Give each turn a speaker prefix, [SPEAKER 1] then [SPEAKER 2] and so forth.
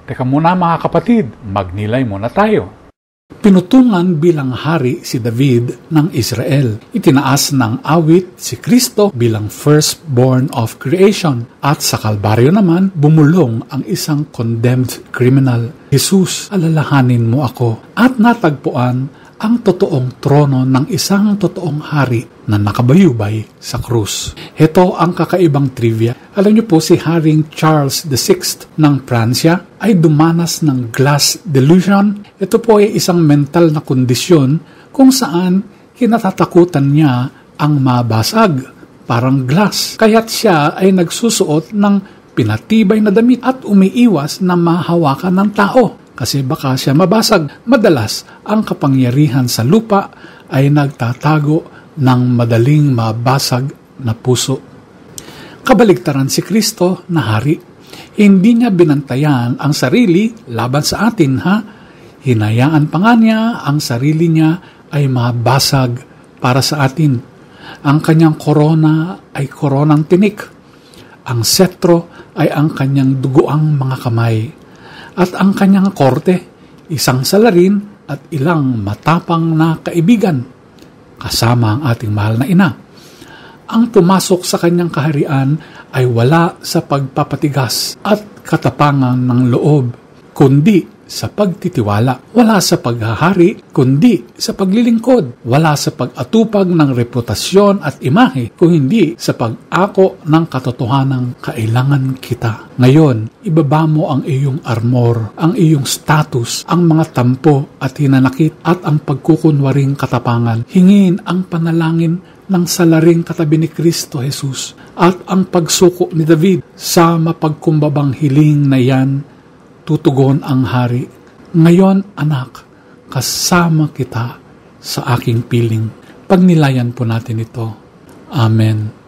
[SPEAKER 1] Teka muna mga kapatid, magnilay muna tayo.
[SPEAKER 2] Pinutungan bilang hari si David ng Israel. Itinaas ng awit si Kristo bilang firstborn of creation. At sa Kalbaryo naman, bumulong ang isang condemned criminal. Jesus, alalahanin mo ako. At natagpuan ang totoong trono ng isang totoong hari na nakabayubay sa krus. Ito ang kakaibang trivia. Alam niyo po, si Haring Charles VI ng Pransya ay dumanas ng glass delusion. Ito po ay isang mental na kondisyon kung saan kinatatakutan niya ang mabasag, parang glass. Kaya't siya ay nagsusuot ng pinatibay na damit at umiiwas na mahawakan ng tao. Kasi baka siya mabasag. Madalas, ang kapangyarihan sa lupa ay nagtatago ng madaling mabasag na puso. Kabaligtaran si Kristo na hari. Hindi niya binantayan ang sarili laban sa atin, ha? Hinayaan pa nga niya ang sarili niya ay mabasag para sa atin. Ang kanyang korona ay koronang tinik. Ang setro ay ang kanyang dugoang mga kamay. At ang kanyang korte, isang salarin at ilang matapang na kaibigan, kasama ang ating mahal na ina. Ang pumasok sa kanyang kaharian ay wala sa pagpapatigas at katapangan ng loob, kundi sa pagtitiwala. Wala sa paghahari, kundi sa paglilingkod. Wala sa pag-atupag ng reputasyon at imahe, kung hindi sa pag-ako ng katotohanang kailangan kita. Ngayon, ibaba mo ang iyong armor, ang iyong status, ang mga tampo at hinanakit at ang pagkukunwaring katapangan. Hingin ang panalangin ng salaring katabi ni Kristo Jesus at ang pagsuko ni David sa mapagkumbabang hiling na yan. Tutugon ang hari. Ngayon, anak, kasama kita sa aking piling. Pagnilayan po natin ito. Amen.